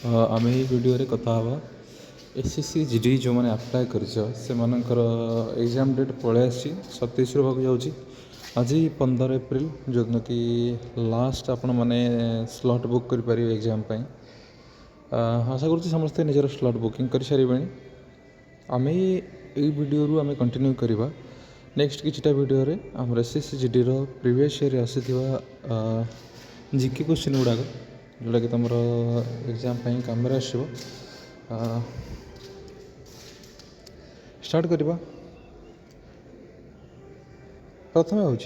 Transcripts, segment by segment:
आम ये वीडियो कथा एसएससी जीडी जो मैंने आप्लाय कर एग्जाम डेट पलि 27 रु जाऊँगी आज 15 एप्रिल जो दिन कि लास्ट आपण मैंने स्लॉट बुक कर एग्जाम आशा करुँच समस्ते निजर स्लॉट बुकिंग कर सारे आम ये वीडियो आम कंटिन्यू करवा नेक्स्ट किछटा वीडियो रे आम एसएससी जीडी प्रीवियस ईयर आसी जीके क्वेश्चन गुड़ाक जोटा कि तुम एग्जाम कम आसो स्टार्ट करवा। प्रथम हूँ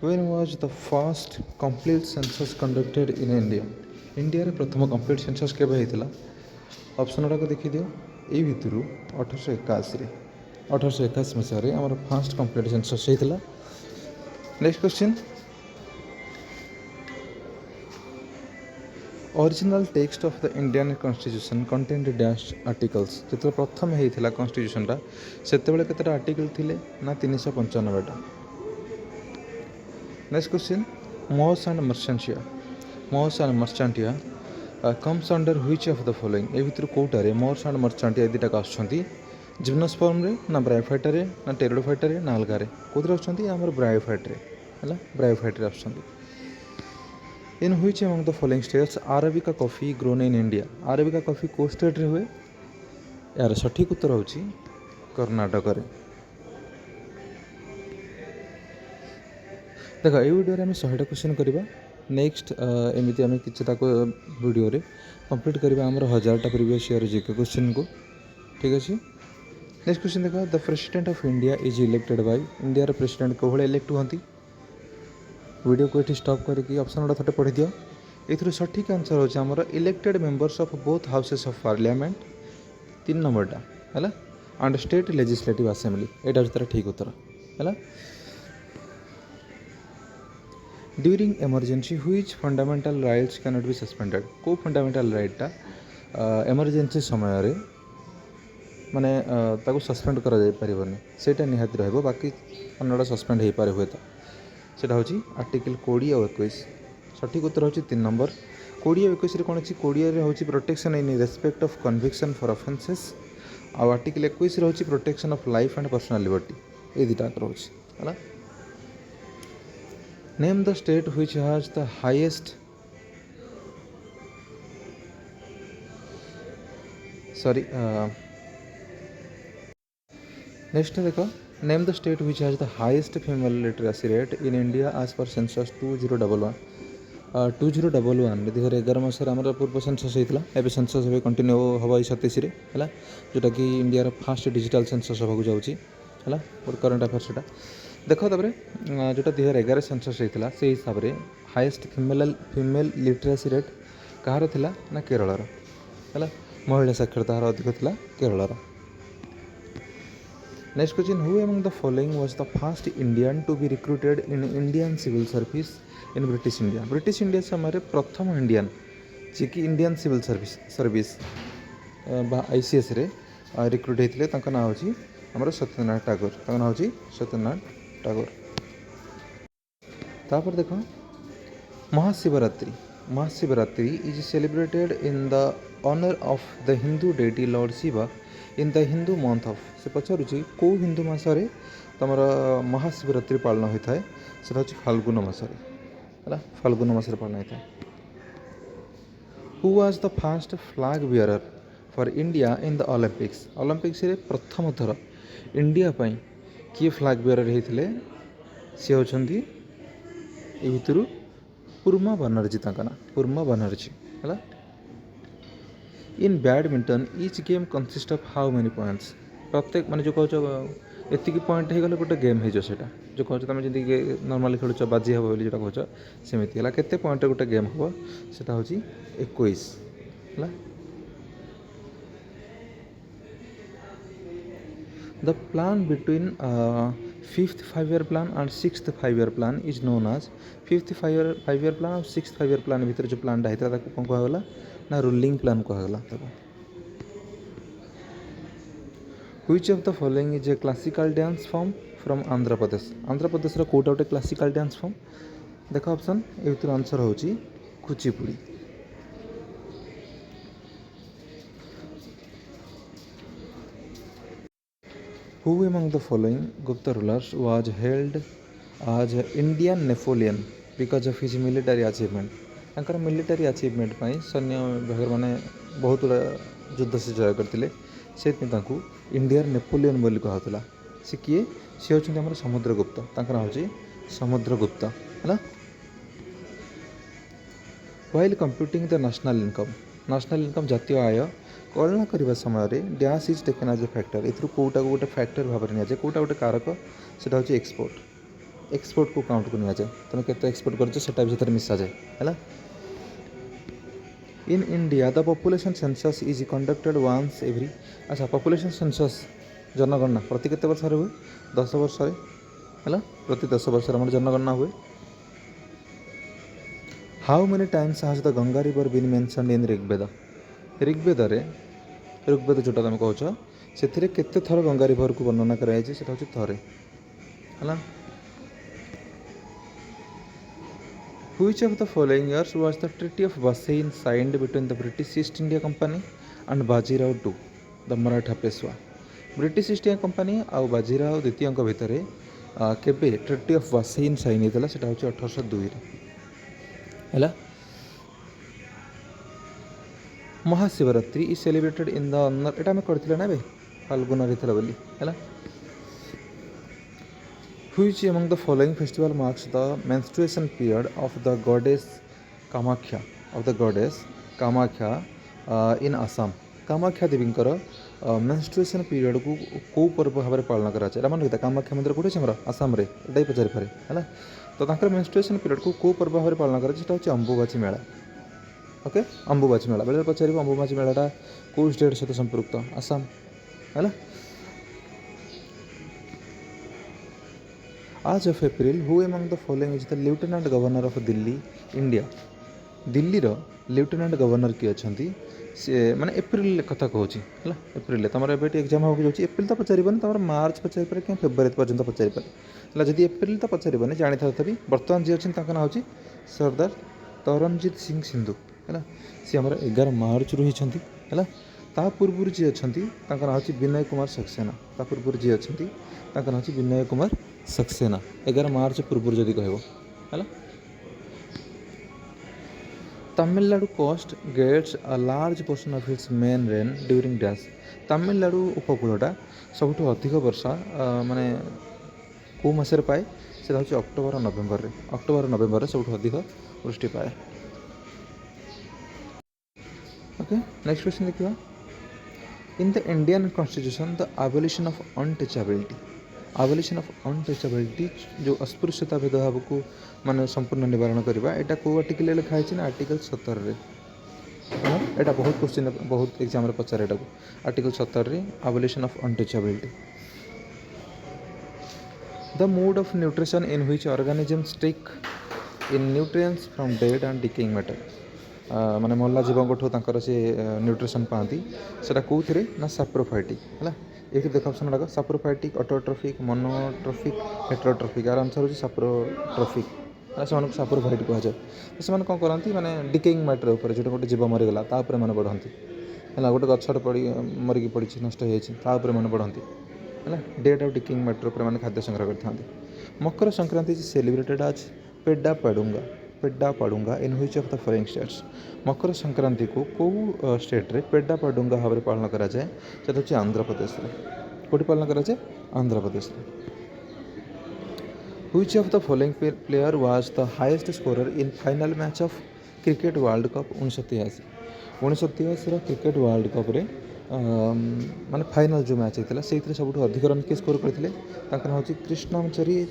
when was the first complete census conducted in India. India रे प्रथम कंप्लीट सेंसस केबे हेतिला ऑप्शन गुड़ाक देखी दियो। ये भितर 1881 मसीह आम फर्स्ट कंप्लीट सेंसस हेतिला। Next question original text of the Indian constitution contained dash articles. जो प्रथम होता कॉन्स्टिट्यूशन से केतटा आर्टिकल थिले ना 395टा। Next question mosses and marchantia comes under which of the following. ए भितर कोटारे मोहस एंड मर्चेंटिया दुटाक आसुछंती जिम्नोस्पर्म रे ना ब्रायोफाइटा रे ना टेरिडोफाइटा रे ना अलगा रे कोथरे आसुछंती आमर ब्रायोफाइट रे हला ब्रायोफाइट रे आसुछंती। In which among the following states arabica coffee grown in India. Arabica coffee को स्टेट रे हुए यार सठिक उत्तर होची कर्नाटक रे। देखो ये वीडियो रे हम 100टा क्वेश्चन करबा। नेक्स्ट एमिति हम किछटा वीडियो रे कंप्लीट करबा हमर 1000टा प्रीवियस ईयर जीके क्वेश्चन को। ठीक अछि। नेक्स्ट क्वेश्चन देखो the president of India is elected by. India रे प्रेसिडेंट को भले इलेक्ट होंती। वीडियो को ये स्टॉप करके ऑप्शन गुड़ा थोड़े पढ़ी दियो। ये सठिक आंसर होचे हमर elected members of both houses of parliament 3 नंबरटा है एंड स्टेट लेजिस्लेटिव असेंबली एटा तार ठीक उत्तर है। During emergency which fundamental rights can not be suspended. को फंडामेंटल राइटटा इमरजेंसी समय रे माने ताको सस्पेंड करा जाय परिबनी सेटा निहाती रहबो बाकी अन्नडा सस्पेंड हे पारे हुए सेटा होची आर्टिकल 20 और 21। सठिक उत्तर होची 3 नंबर। 20 और 21 रे कोन अछि 20 रे होची protection in respect of conviction for offences आ आर्टिकल 21 रे होची protection of life and personal liberty ए दिटा होची हला। Name the state which has the highest next देखो name the state which has the highest female literacy rate in India as per census 2011। 2011 2011 मसीह आम पूर्व सेंसस होता है सेंसस कंटिन्यू हम 27 है जोटा कि इंडिया फास्ट डिजिटल सेंसस होगा जाऊँगी है करंट अफेयर्स से देख तापर जोटा 2011 सेंसस होता से हिसाब से हाईएस्ट फीमेल लिटरेसी रेट कहार थिला ना केरल है महिला साक्षरता हार अधिक थिला Kerala. Next question who among the following was the first Indian to be recruited in Indian civil service in British India. British India समय प्रथम इंडियन जी कि इंडियन सिविल सर्विस आईसीएस रे रिक्रूट होते ना हूँ आम सत्यनारायण टागोर ना हूँ सत्यनारायण टागोर। तापर देख Mahashivratri is celebrated in the honour of the Hindu deity lord Shiva in the Hindu month of. से पचारूँ कौ हिंदू मसरे तुम महाशिवरात्रि पालन होता है से फाल्गुन मसरे है फाल्गुन मसरे पालन होता है। Who was the first flag bearer for India in the Olympics. Olympics रे प्रथम थर इंडिया पाई किए फ्लैग बियरर होते सी होती ये भितर पूर्मा बनर्जी ना पूर्मा बनर्जी है। इन badminton each game consist of how many points. प्रत्येक माने जो कह एति पॉइंट हो गले गोटे गेम हो सेटा जो कह तुम जी नॉर्मली खेलुच बाजी हे बोली जो कह सेमती है केते पॉइंट गोटे गेम हम सेटा हूँ 21 है। The plan between 5th 5 year plan and 6th 5 year plan is known as 5th 5 year plan और 6th 5 year प्लान भितर जो प्लानटा होता है कौन कहला ना रूलिंग प्लान कहला। Which of the following is a classical dance form from Andhra Pradesh. Andhra Pradesh कोटा गोटे क्लासिकल डांस फॉर्म देख ऑप्शन ये आंसर होची Kuchipudi. Who among the following Gupta rulers was held as Indian Napoleon because of his military achievement तांकर military achievement पाई सैन्य विभाग मैंने बहुत गुड़ा युद्ध से जय करते से इंडियार नेपोलियन बोली कहला सी किए सी होती आम समुद्रगुप्त तांकर नाम हूँ समुद्रगुप्त है। While computing the national income जातीय आय कलना करने समय dash is taken as a factor एथुर कौटा को गोटे फैक्टर भाव में निजे कौटा गोटे कारक से हूँ एक्सपोर्ट को काउंट को निजाए तुम के एक्सपोर्ट कर भर मिसा जाए है। In India the population census is conducted once every अच्छा पॉपुलेशन सेंसस जनगणना प्रति केते वर्ष हुए 10 वर्ष है प्रति 10 वर्ष आम जनगणना हुए। How many times has the Ganga river been mentioned in Rigveda जोटा तुम कह से केते थर गंगा रिवर को वर्णना कराई हूँ थे है। Which of the following years was the Treaty of Vassain signed between the British East India Company and Bajirao II, the Maratha Peshwa? British east India company आउ बाजीराव द्वितीय भितर केबे ट्रिटी ऑफ वासेन साइन होता है हूँ 1802 है। Mahashivratri is celebrated in the honour एटा में करथिले ना बे फाल्गुन रहितला बोली है। Which among the following festival marks the menstruation period of the goddess Kamakya in Assam? Kamakhya Devi menstruation period को कौ पर्व भाव में पालन कराए मान रही कामाख्या मंदिर कौटे आम आसाम रे एटा पचारि पारे है। तो मेन्स्ट्रुएशन पीरियड को कौ पर्व भाव में पालन कराए हूँ अंबुबाची मेला ओके अंबुबाची मेला बेले पचार अंबुबाची मेलाटा कौ स्टेट सहित संपृक्त आसाम है। आज of April who among the following is the lieutenant governor of Delhi India Delhi रो लेफ्टिनेंट गवर्नर किए अच्छा सी माने एप्रिल कथा कहूँ है एप्रिल तुम एवं एग्जाम हाँ जाऊँगी एप्रिल तो पचार तुम मार्च पचार पारे क्या फेब्रुआरी पर्यटन पचार पारे जदि एप्रिल तो पचार जानी था तभी बर्तमान जी अच्छे ना हूँ सरदार तरनजीत सिंह सिंधु है सी आम 11 मार्च रही है। ता पूर्व जी अच्छा ना हूँ विनय कुमार सक्सेना ता पूर्व जी अच्छा ना हूँ विनय कुमार सक्सेना 11 मार्च पूर्व जदि कह है। Tamil Nadu coast gets a large portion of its main rain during dash Tamil Nadu उपकूलटा सबुठ अधिक वर्षा माने कौ मसरे पाए से हूँ अक्टोबर नवेम्बर सबुठ अधिक वृष्टि पाए। ओके नेक्स्ट क्वेश्चन देखिए इन the Indian constitution the abolition of untouchability जो अस्पृश्यता भेदभाव को माने संपूर्ण निवारण करवा एटा को आर्टिकल लिखा है ना आर्टिकल 17 रे एटा बहुत क्वेश्चन बहुत एग्जाम रे पचारे एटा को आर्टिकल 17 रे abolition of untouchability. The mode of nutrition in which organisms take in nutrients from dead and decaying matter माने मल्ला जीवों तांकर से न्यूट्रिशन पाती सेटा कौन ना सैप्रोफाइटिक है ये देख ऑप्शन गुड़ाक सैप्रोफाइटिक ऑटोट्रॉफिक मोनोट्रॉफिक हेटेरोट्रॉफिक यार आंसर होची सैप्रोट्रॉफिक से सैप्रोफाइट कहुए तो से कौन करती माने डिकेइंग मैटर उपर जो गोटे जीव मरीगला तापर मैंने बढ़ती है गोटे गछटे पड़ी मरिकी पड़ी नष्ट होपर मैंने बढ़ती है डेट ऑफ डिकेइंग मैटर उपर मैंने खाद्य संग्रह करते। मकर Sankranti celebrated as Pedda Panduga in which of the following states Makar Sankranti को कौ स्टेट रे पेड्डा पाडुंगा भाव में पालन कराए से हूँ आंध्र प्रदेश कौटी पालन कराए Andhra Pradesh. Which of the following player was the highest scorer in final match of cricket world cup 1983 cricket world cup रे माने फाइनल जो मैच होता से सब अधिक रन किए स्कोर करते हूँ कृष्णमचारी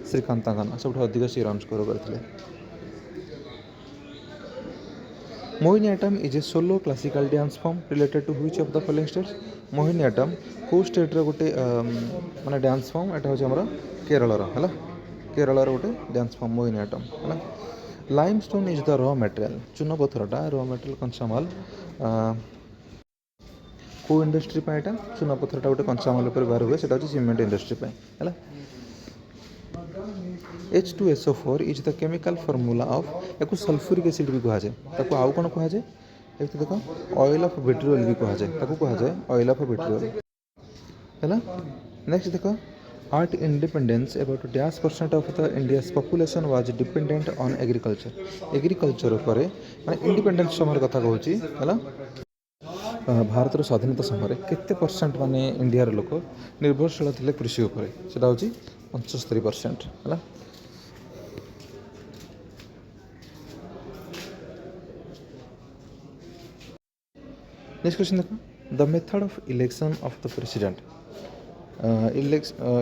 श्रीकांत सब अधिक सी रन स्कोर करते। Mohiniattam is a solo classical dance form related to which of the following states Mohiniattam कौ स्टेट रे गोटे माने डांस फॉर्म एटा हूँ आमर केरल गोटे डांस फॉर्म मोहिनीअट्टम है। Limestone is the raw material चूनपथरटा रॉ मटेरियल कंसामाल कौ इंडस्ट्री एटा चूनपथरटा गोटे कंसामाल बाहर हुए से सीमेंट इंडस्ट्री है। H2SO4 is the chemical formula of या सल्फ्यूरिक एसिड भी कहुए आउ कौन कहुए एक देख ऑयल ऑफ विट्रियोल भी कहा जाए ताको कहा जाए ऑयल ऑफ विट्रियोल है। नेक्स्ट देख art independence about dash percent of the India's population was dependent on agriculture उपर माने इंडिपेंडेंस समय कथा कहूँ है। भारतर स्वाधीनता समय केते परसेंट माने इंडियार लोक निर्भरशील थे कृषि उपर से हूँ 75% है। नेक्स्ट क्वेश्चन देखो the method of election of the president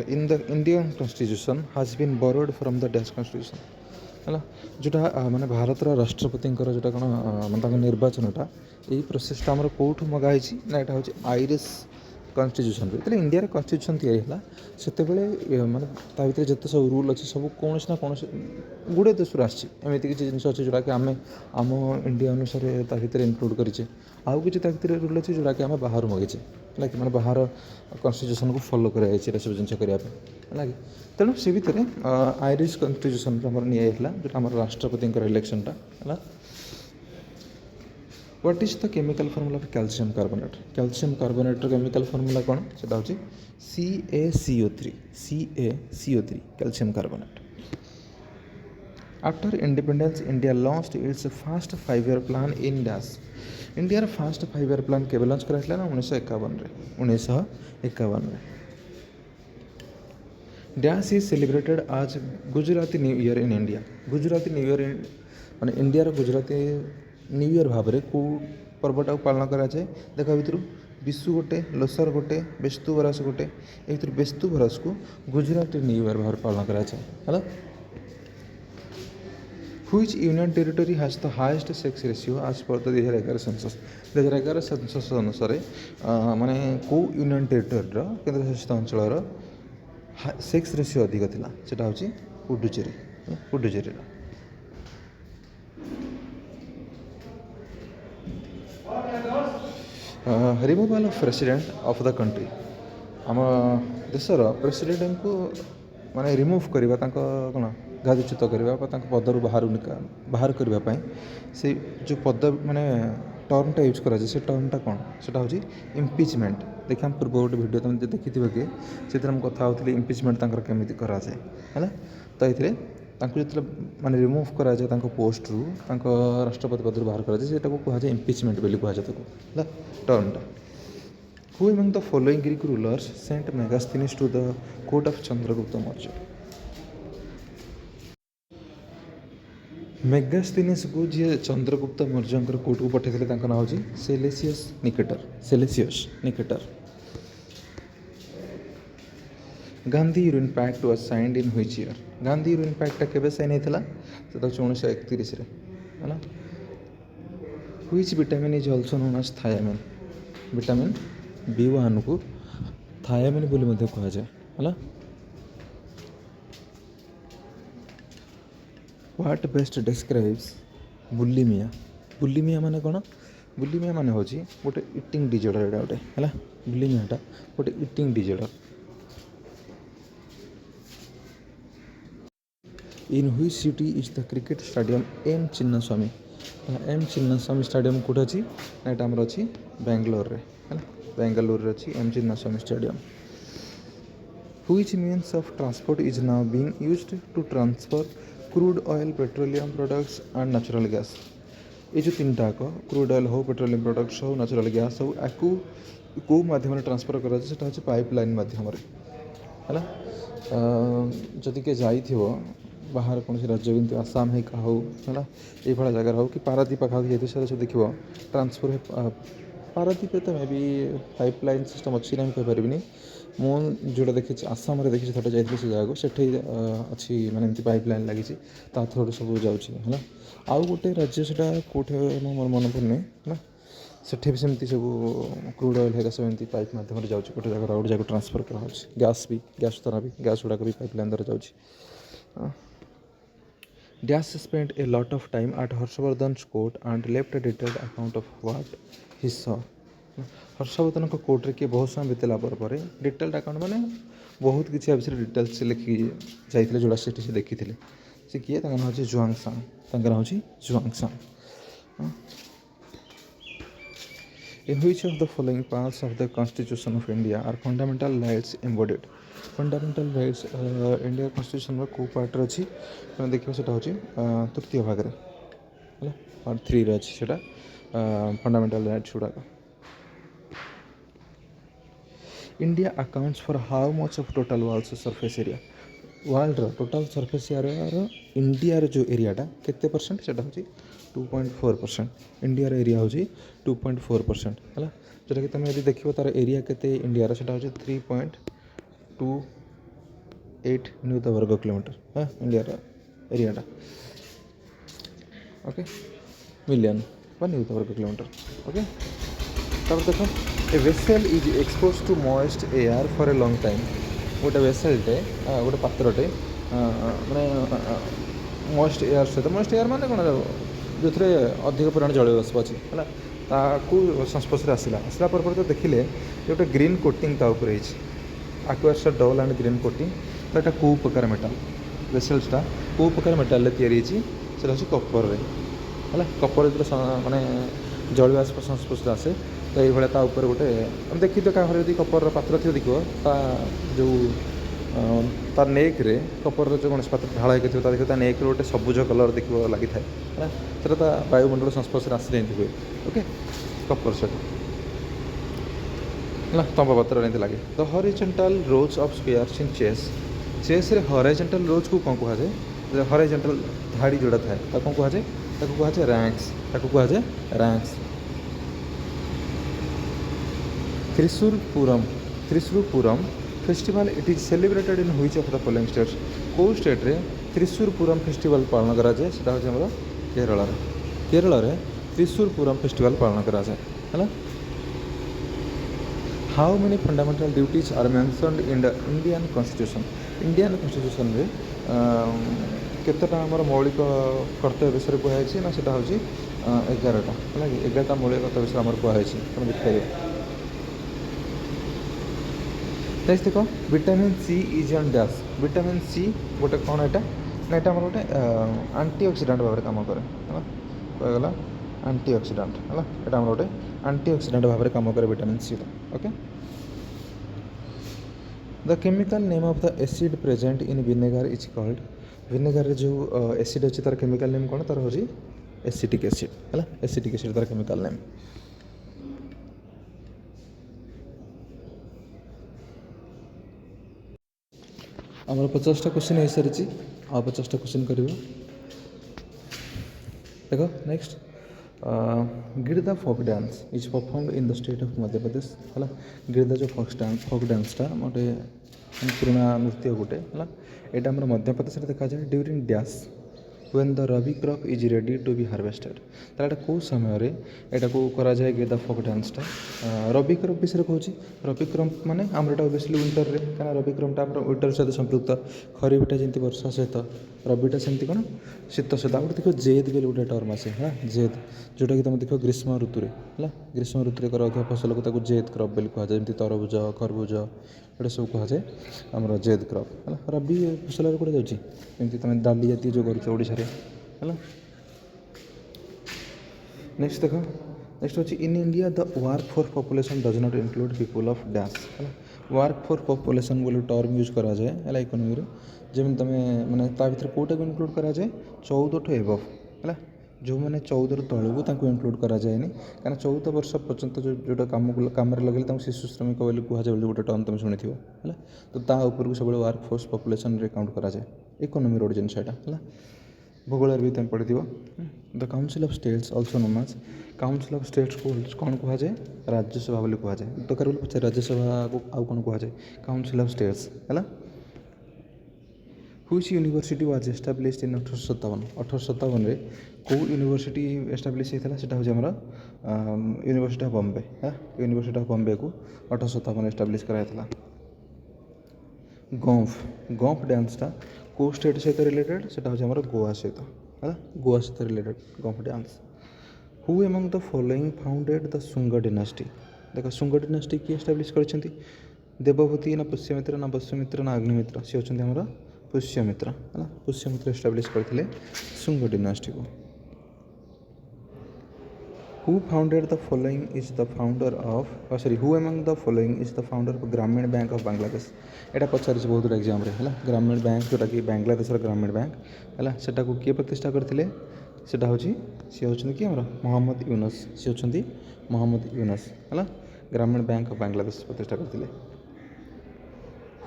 in the Indian constitution has been borrowed from the dash constitution है जोटा माने भारतर राष्ट्रपति जोटा कौन मतलब निर्वाचनटा यही प्रोसेसटा आम कौटू मगाई ना यहाँ हूँ आईरिश कन्स्टिट्यूशन जो इंडिया कन्स्टिट्यूशन या माने भर जिते सब रूल अच्छे सब कौन ना कौन गुड़े देश आमती किसी जिन अच्छे जोटा कि आम आम इंडिया अनुसार भर इनक्लूड करेचे आउ कि रूल अच्छे जोटा कि आम बाहर मगेचे है कि बाहर कन्स्टिट्यूशन को फॉलो कराई सब जिन करने है कि तेणु से भितर आईरिश कन्स्टिट्यूशन निला जो आम राष्ट्रपति इलेक्शनटा है। What is the chemical formula of calcium carbonate chemical formula कौन से हूँ CaCO3 calcium carbonate. After independence India launched it's fast 5 year plan in dash India fast 5 year plan केवे लॉन्च कराइला ना 1951 डैश इज सेलिब्रेटेड आज Gujarati new year in India Gujarati new year माने India Gujarati new year भाव में कौ पर्वटा पालन कराए देख भर विशु गोटे लोसर गोटे बेस्तु बरस गोटे एक बेस्तु बरस को गुजराती न्यू ईयर भाव पालन कराए है। Which union territory has the highest sex ratio आज पर 2011 सेंसस 2011 सेंसस अनुसार माने कौ यूनियन टेरिटरी केंद्र शासित अंचल सेक्स रेशियो अधिक थिला सेटा हूँ Puducherry removal of president of the country आम देशर प्रेसिडेंट को माने रिमूव करवा कौन गादीच्युत करवा पदर बाहर करने से जो पद माने टर्मटा यूज करा से टर्मटा कौन से हूँ इम्पिचमेंट देखिए पूर्व गोटे भिडियो तुम देखी कि से कथा होती इम्पिचमेंट केमी कराए है। तो ये जो माने रिमूव कराए पोस्ट रु राष्ट्रपति पद बाहर कराए कहुए इम्पिचमेंट बोली कहुए टर्मटा। Who among the following Greek rulers sent Megasthenes to the court of Chandragupta Maurya Megasthenes को जी चंद्रगुप्त मौर्य कोर्ट को पठे ना हूँ Seleucus Nicator. Gandhi Irwin pact was signed in which year Gandhi Irwin पैक्टा केबे साइन होता से 1931 है। Which vitamin is also known as thiamine vitamin B1 को थायामिन बोली कह जाए है। व्हाट बेस्ट डिस्क्राइब्स बुलिमिया माने कौन बुलिमिया माने हूँ गोटे इटिंग डिजर्डर गोटे है बुलिमियाटा गोटे eating disorder. In which city is the cricket stadium M Chinnaswamy stadium कौट अच्छी ना यहाँ आमर अच्छी बेंगलोर है बेंगलोर अच्छी M Chinnaswamy stadium. Which means of transport is now being used to transfer crude oil petroleum products and natural gas ये जो तीन टाक क्रूड ऑयल हो पेट्रोलियम प्रोडक्ट्स हो नेचुरल गैस हो आपको कौ माध्यम ट्रांसफर कराए पाइपलाइन माध्यम है। जदि किए जाइथिबो बाहर कौन राज्य भी आसाम है का हो ये जगह हो कि पारादीप पाखापाखि जाते सब देखो ट्रांसफर पारादीप तो मे भी पाइपलाइन सिस्टम अच्छी ना कहीपरि मुझे जोटा देखी आसाम देखी थोड़ा जाइए से जगह से अच्छी माने पाइपलाइन लगी थ्रू सब जाऊँगी है। आउ गोटे राज्य से कौटे मोर मन पड़े है सेठी भी सेमती सब क्रूड ऑयल है सब एमती पाइप मध्यम जाऊँगी गोटे जगह गोटे जगह ट्रांसफर कराऊँ गैस द्वारा भी गैस गुड़ाक भी पाइपलाइन द्वारा जाऊँगी। Dash spent a lot of time at Harshvardhan court and left a detailed account of what he saw Harshvardhan court रे किए बहुत समय बीतला पर डिटेल्ड अकाउंट माने बहुत किसी विषय डिटेल्स से लिखी जाइए जोड़ा से देखी से किए ना हूँ जुआंगसांग हूँ जुआंगसांग। In which of the following parts of the Constitution of India are fundamental rights embodied? Fundamental rights India constitution को पार्ट अच्छी देखिए से तृतीय भाग है पार्ट 3 अच्छी से फंडामेंटल राइट्स गुड़ाक India accounts for how much of total world surface area world total surface area India जो एरियाटा केते परसेंट से 2.4% इंडिया एरिया हूँ 2.4% है जोटा कि तुम यदि देखो तार एरिया केते इंडिया से 3.28 न्यूत वर्ग किलोमीटर हाँ इंडिया एरियाटा ओके मिलियन व न्यूत वर्ग किलोमीटर ओके तब देखो a vessel is expose to moist air for a long time गोटे वेसलटे गोटे पात्रटे मैंने मॉइस्ट एयर सहित माने कौन जो अधिक परिमाण जलवाष्प अच्छी है संस्पर्श आसला पर तो देखिले गोटे ग्रीन कोटिंग ताऊपर आक्वास डबल एंड ग्रीन कोटिंग तो यहाँ कौ प्रकार मेटाल वेसल्सटा कौ प्रकार मेटाल या कपर है कपर जो माने जलवाष्प संस्पर्श आसे तो ये गोटे देखी तो क्या घर कपर पात्र थी देखो जो तार नेक रे कपर जो गणेश पात्र ढाल होकर देखिए नेक गोटे सबुज कलर देखो लगी था है वायुमंडल संस्पर्श आसी हुए ओके कपर से तंब पत्र लगे the horizontal rows of squares in chess रे हॉरिजॉन्टल रोज को कौन कहुए हॉरिजॉन्टल धाड़ी जोड़ा थाए कौन कहुए ranks ranks Thrissur Pooram festival it is celebrated in which of the following states कौ स्टेट रे त्रिशूरपुरम फेस्टिवल पालन करा जाए सेटा होछि केरल रे त्रिशूरपुरम फेस्टिवल पालन करा जाए है how many fundamental duties are mentioned in the Indian constitution रे केतेटा आमर मौलिक कर्तव्य विषय कहुई ना सेटा होछि 11टा है 11टा मौलिक कर्तव्य विषय आमर कहुई तुम देखिए नेक्स्ट देखो vitamin C is on dash vitamin C गोटे कौन यहाँ ना यहाँ गोटे आंटीऑक्सीडेंट भाव में कम कै कहगला आंटीऑक्सीडेंट है यहाँ गोटे आंटीऑक्सीडेंट भाव में कम कै vitamin C okay the chemical name of the acid present in vinegar is called vinegar जो एसिड अच्छी तार केमिकल नेम कौन तार हूँ एसिटिक एसिड है एसिटिक एसिड तार केमिकल नेम आमर 50टा क्वेश्चन हो सारी आ 50टा क्वेश्चन कर देखो next Girda folk dance is performed in the state of Madhya Pradesh है गिरदा जो फोक डांसटा गोटे पुराना नृत्य गोटे है यहाँ मध्य प्रदेश में देखा जाए during dash when the rabi crop is ready to be harvested ताला कौ समय यहाँ को करा जाए गिरदा फोक डांसटा रबी क्रॉप विषय कहूँ रबी क्रॉप माने आम ओबियसली विंटर रे क्या रबी क्रॉपटा विंटर सहित संपृक्त खरीफटा जमी वर्षा सहित रबीटा सेमती कौन शीत सहित गोटे देखो जेद भी गोटे टर्म आसे हाँ जेद जोटा कि तुम देख ग्रीष्म ऋतु है ग्रीष्म ऋतु कर फसल को जेद क्रॉप बोली कहुए जमी तरबुज खरबुज ये सब कहुए आमर जेद क्रॉप है रबी फसल कौटे जाती तुम डाली जाती जो कर है नेक्स्ट देखो नेक्स्ट अच्छी इन India the work force population does not include people of dash है वर्क फोर्स पॉपुलेशन बोले टर्म यूज करा जाए है इकोनॉमी जमी तुम मैंने भर कौटा को इनक्लूड करा जाए 14 टू एबव है जो मैंने 14 तलू इनक्लूड करा जाए कहीं 14 वर्ष पर्यंत जोटा कम लगे शिशु श्रमिक बोली कहुए गोटे टर्म तुम शुणी है तो तापर सब वर्क फोर्स पॉपुलेशन रे काउंट करा जाए इकोनॉमी रोड जिनस है भूगोल भी तुम पढ़ी the council of states also known as council of states को कौन कहुए राज्यसभा बोली कहुए दरकार बोले पचार राज्यसभा को आउ कौन कहुए काउंसिल ऑफ स्टेट्स है व्हिच यूनिवर्सिटी वाज एस्टाब्लिश्ड इन 1857 रे कौ यूनिवर्सिटी एस्टाब्लिश होता है हूँ आमर यूनिवर्सिटी ऑफ बॉम्बे है यूनिवर्सिटी ऑफ बॉम्बे को 1857 एस्टाब्लिश कराया गंफ डांसटा कौ स्टेट सहित रिलेटेड से हूँ आमर गोवा सहित है गोवा सहित रिलेटेड गंफ dance who among the following founded the Shunga dynasty देख शुंग डिनास्टी किए एस्टाब्लिश कर देवभूति ना पुष्यमित्र ना वसुमित्र ना अग्निमित्र सी होती आमर पुष्यमित्र है पुष्यमित्र एस्टाब्लिश करते शुंग डिनास्टी को who founded the following is the founder of sorry who among the following is the founder of ग्रामीण बैंक ऑफ बांग्लादेश एटा पचार बहुत एग्जाम है ग्रामीण बैंक जोटा कि बांग्लादेश ग्रामीण बैंक है सेटा को किए प्रतिष्ठा करते सेटा हूँ सी होती कि मोहम्मद यूनुस सी होती मोहम्मद यूनुस है ग्रामीण बैंक ऑफ बांग्लादेश प्रतिष्ठा करते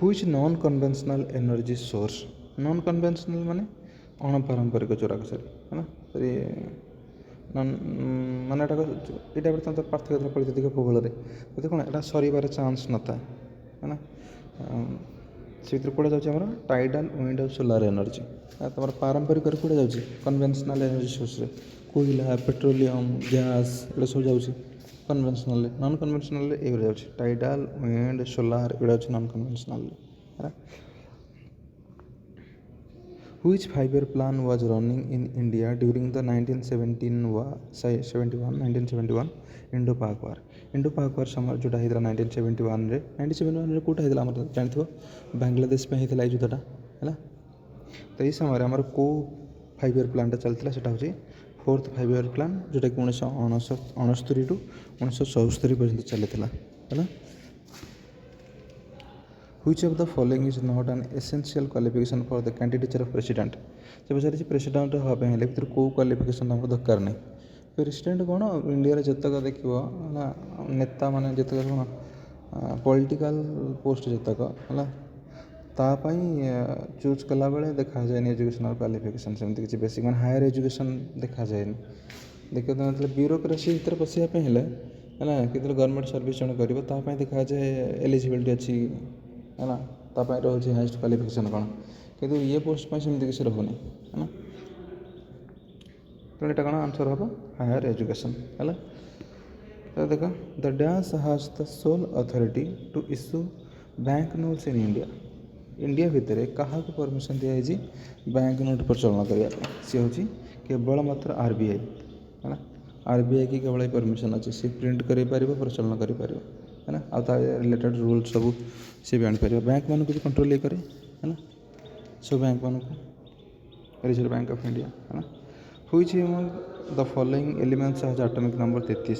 हुईज non conventional energy source non conventional माने अणपारंपरिक चोराक सरी है ना सरी नॉन माने यहाँ पार्थक्य पढ़ी भूगोल में कौन यहाँ सर चान्स नता है ना से कौटे जाऊँगी टाइडाल विंड और सोलार एनर्जी तुम पारंपरिक कौटे जाऊँगी कन्वेंशनल एनर्जी सोर्स कोयला पेट्रोलियम गैस ये सब जाऊँगी कन्वेंशनल नॉन कन्वेंशनल ये जाऊँगी टाइडाल विंड सोलार ये नॉन कन्वेंशनल है Which 5-year plan was running in India during the 1971 Indo-Pak War? Indo-Pak War समय जोटा होता 1971 रे 1971 रे कोटा होता आम जानथो बांग्लादेश में होता ये युद्धटा है तो ये समय आम को 5-year प्लानटा चलता सेटा हूँ 4th 5-year प्लान जोटा कि 1969 टू 1974 पर्यंत चली है Which of the following is not an essential qualification for the candidature of president? जब पचार प्रेसिडेंट हाँपे भर कौ क्वालिफिकेशन तुमको दरकार नहीं प्रेसिडेंट कौन इंडिया जितक देख ना नेता माने जितक कौन पॉलिटिकल पोस्ट जितक है तापाई चूज कला बेले देखा जाए एजुकेशनल क्वालिफिकेशन सेमती किसी बेसिक मैंने हायर एजुकेशन देखा जाए देखिए मतलब ब्यूरोक्रेसी भर पशियापी है ना कि गवर्नमेंट सर्विस जन कर देखा जाए एलिजिबिलिटी अच्छी है ना तापाई रोचे हाइस्ट क्वालिफिकेशन कौन किंतु ये पोस्ट सेमती किसी रोनी है ना तो यहाँ कौन आंसर हम हायर एजुकेशन है तो देख the dash has the sole authority to issue bank notes in India India भितर क्या परमिशन दिखाई बैंक नोट प्रचलन करने सी हूँ केवल मात्र RBI है ना RBI की केवल परमिशन अच्छे सी प्रिंट कर प्रचलन कर है ना आ रिलेटेड रूल सब सी भी आनीपर बैंक मान को कंट्रोल ये करे है ना सब बैंक मान को रिजर्व बैंक ऑफ इंडिया है ना which the following elements has atomic number 33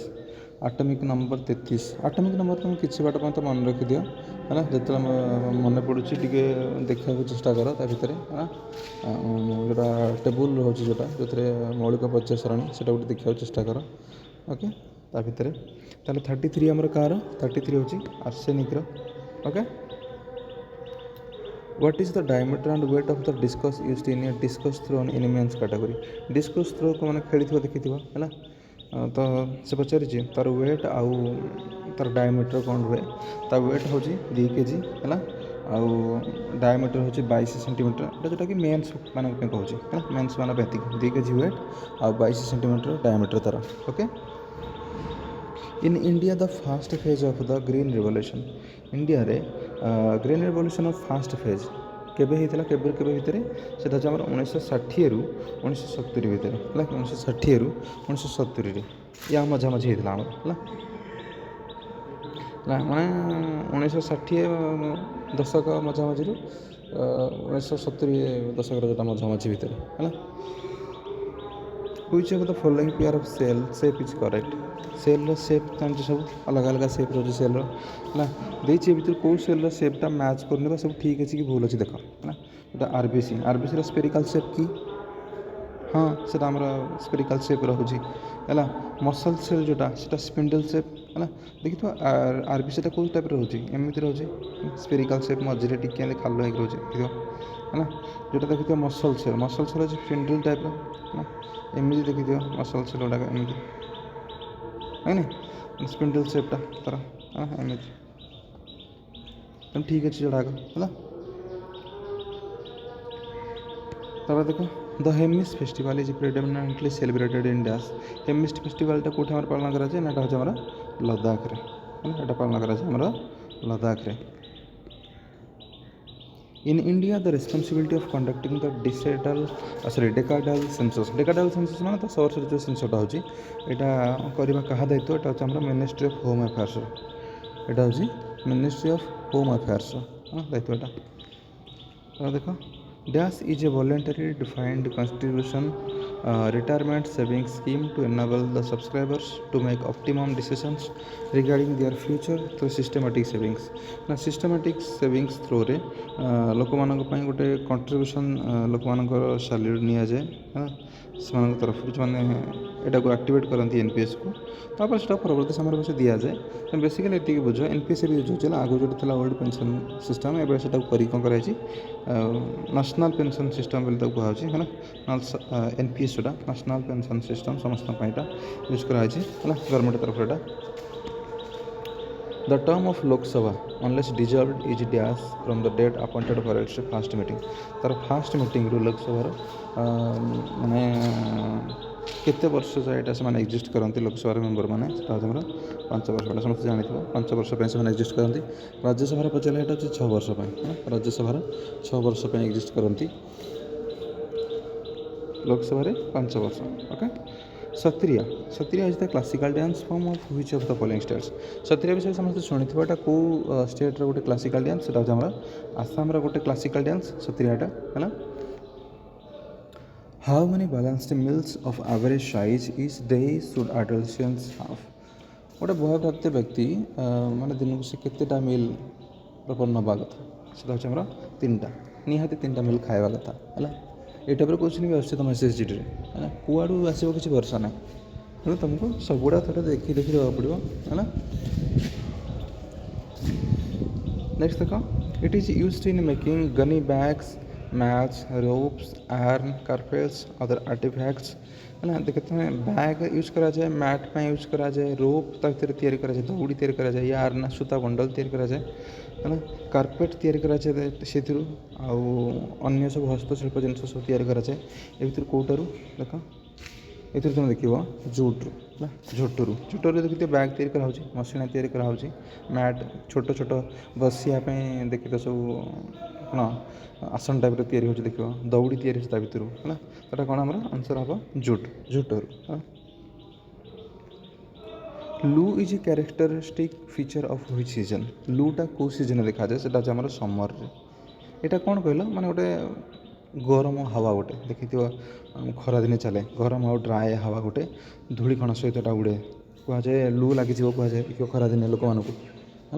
atomic number 33 atomic number तुम किसी बाट तो मन रखि दियो है ना जो मन पड़ू टे देखा चेष्टा कर भितर है ना जोटा टेबुल रोचे जोटा जो मौलिक पर्याय सरणी से गोटे देखा चेष्टा कर ओके ता भितर ताले 33 आमर कार 33 हूँ arsenic okay What is the diameter and weight of the discus used in a discus thrown in a men's category? Discus throw को मैंने खेली देखी है ना तो से पचारि तार वेट आउ तार डायमीटर कौन रुए तार वेट हूँ 2 kg है ना आउ डायमीटर हूँ 22 सेंटीमीटर जोटा कि मेन्स मान कहूँ है मेन्स मान 2 kg वेट आउ 22 सेंटीमीटर डायमीटर तार okay in India the first phase of the green revolution India रे green revolution of first phase केबे होता केबे भितर से 1960 रु 1970 भितर है 1960 रु 1970 या मझामझी होता है माने 1960 दशक मझामझी 1970 दशक जो मझामझी भितर है Which of the following pair of cell shape is correct? Cell shape जानते सब अलग अलग सेप रोचे सेल है देखिए भर कौ सेल सेपटा मैच करने सब ठीक अच्छे कि भूल अच्छे देख है ना आरबीसी स्पेरिकल सेप की हाँ से स्पेरिकल सेप रोचे है मसल सेल जोटा से स्पिंडल सेप है देखी तो आरबीसी कौ टाइप रोचे एमती रोचे स्पेरिकल सेप मझे टिके खाल हो रोचे है ना जोटा देखी मसल सेल रोचे स्पिंडल टाइप है एमती देखी मसल सेल गुड़ाक एमती है ना स्पिंडल सेपटा तार है एमती तुम ठीक अच्छे जोड़ाक है तब देखो the Hemis festival is predominantly celebrated in dash Hemis फेस्टिवलटा कौट पालन कराए ना हूँ लद्दाख है ना यहाँ पालन कराए Ladakh in India the responsibility of conducting the decadal census माने तो सोर्स जो सेंसटा हूँ यहाँ करवा क्या दायित्व यहाँ हूँ मिनिस्ट्री ऑफ होम अफेयर्स यहाँ हूँ मिनिस्ट्री ऑफ होम अफेयर्स दायित्व यहाँ देख dash is a voluntary defined constitution retirement savings scheme to enable the subscribers to make optimum decisions regarding their future through systematic savings ନା systematic savings through ଲୋକମାନଙ୍କ ପାଇଁ ଗୋଟେ contribution ଲୋକମାନଙ୍କର salary ନିଆଯାଏ ସେମାନଙ୍କ ତରଫରୁ ସେମାନେ ଏଟାକୁ ଆକ୍ଟିଭେଟ୍ କରନ୍ତି ଏନ୍ପିଏସ୍କୁ ତାପରେ ସେଟା ପରବର୍ତ୍ତୀ ସମୟରେ ପଛେ ଦିଆଯାଏ ବେସିକାଲି ଏତିକି ବୁଝ ଏନ୍ପିଏସ୍ ବି ୟୁଜ୍ ହେଉଛି ହେଲା ଆଗରୁ ଯେଉଁଟା ଥିଲା ଓଲ୍ଡ ପେନ୍ସନ୍ ସିଷ୍ଟମ୍ ଏବେ ସେଟାକୁ କରିକି କ'ଣ କରାଯାଇଛି ନ୍ୟାସନାଲ୍ ପେନ୍ସନ୍ ସିଷ୍ଟମ୍ ବୋଲି ତାକୁ କୁହାଯାଉଛି ହେଲା ଏନ୍ପିଏସ୍ ଯେଉଁଟା ନ୍ୟାସନାଲ୍ ପେନ୍ସନ୍ ସିଷ୍ଟମ୍ ସମସ୍ତଙ୍କ ପାଇଁ ଏଇଟା ୟୁଜ୍ କରାଯାଇଛି ହେଲା ଗଭର୍ଣ୍ଣମେଣ୍ଟ ତରଫରୁ ଏଇଟା The term of Lok Sabha, unless dissolved, is dash from the date appointed for its first meeting. तार फास्ट मीटिंग लोक सभार माने केते वर्ष जाए से एक्जिस्ट करती लोकसभा मेम्बर मैंने 5 वर्ष समस्त जानी 5 वर्ष से एक्जिस्ट करती राज्यसभा पचारे यहाँ हूँ 6 वर्ष राज्यसभा 6 वर्ष एक्जिस्ट करती लोकसभा 5 वर्ष okay Sattriya is the classical dance form of which of the following states Sattriya विषय समस्त शुणिथिबा एटा को स्टेट रो गोटे क्लासिकल डांस सेटा हमरा आसाम रो गोटे क्लासिकल डांस सत्रियाटा हैला how many balanced meals of average size is day should adults half गोटे बयप्राप्त व्यक्ति माने दिन को से केतेटा मील प्रपर नबा कथा सेटा होछ हमरा 3टा निहाती 3टा मील खाइबा कथा हैला ये टाइप क्वेश्चन भी आस तुम एसएसजी है कौड़ू आसो किसी भरोसा ना तेणु तुमको सबुड़ा थोड़ा देखी देवा पड़ो है नेक्स्ट देख it is used in making gunny bags mats ropes yarn carpets other artefacts है देखे तुम बैग यूज करा जाए मैट पर यूज करा जाए रोप भितर तैयारी करा जाए दौड़ी तैयारी करा जाए यार्न सूता बंडल तैयारी करा जाए है कार्पेट तैयारी करा जाए से अन्य सब हस्तशिल्प जिनस सब तैयारी करा जाए ए भर कौटारू देख ये तुम देख जूट्रु है झोटरू देखिए बैग तैयारी करा मशीन तैयारी करा मैट छोट छोट बसियापी देखिए तो सब कौन आसन टाइप तैयारी हो देख दौड़ी तैयारी ता भर है तो कौन आम आंसर हम झोटरू लू is a characteristic feature of which season लूटा कौ सीजन देखा जाए से समर यहाँ कौन कहल माने गोटे गरम हवा गोटे देखी खरा दिन चले गरम हाउ ड्राए हवा गोटे धूलिकण सहित उड़े कहुए लू लगी कहुए खरा दिन लोक मानक है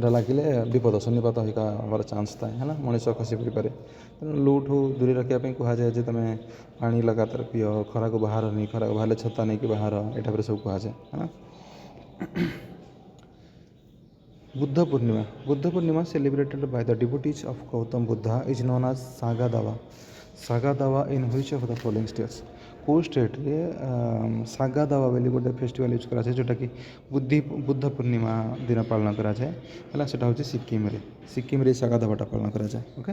लगे विपद सन्निपात हमार चान्स थाए है मनीष खसी पड़ पारे तेणु लू ठू दूरी रखापी कहुए तुम पानी लगातार पिओ खरा को बाहर नहीं खरा को बाहर छता नहीं कि बाहर यहाँ सब कहुए है Buddha Purnima celebrated by the devotees of Gautama Buddha is known as Saga Dawa in which of the following states को स्टेट रे सागा दावा बोली गोटे फेस्टिवल यूज करा जोटा कि बुद्ध पूर्णिमा दिन पालन करा जाए है सेटा होची सिक्किम रे सागा दावाटा पालन करा जाए okay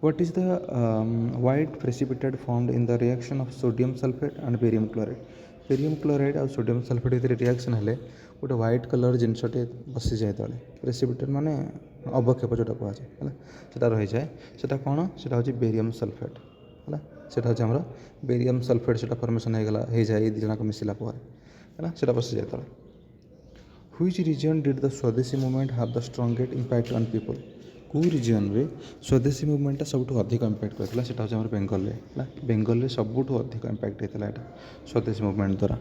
what is the white precipitate found in the reaction of sodium sulphate and barium chloride और सोडियम सल्फेट भितर रिएक्शन हेले गोटे व्हाइट कलर जिनसटे बसी जाए तले प्रेसिपिटेट माने अवक्षेप जोटा कहुए है रही जाए सेटा कौन सेटा होची बेरियम सल्फेट है सेटा होची हमर बेरियम सल्फेट सेटा फॉर्मेशन हो जाए दिजणक मिसिला पर है सेटा बसी जाए तले व्हिच रीजन डिड द स्वदेशी movement have the strongest impact on people कौ रिजन रे स्वदेशी मूवमेंटा सब अधिक इंपैक्ट करता है हमारे बेंगल में सबुठ अधिक इंपैक्ट होता है स्वदेशी मूवमेंट द्वारा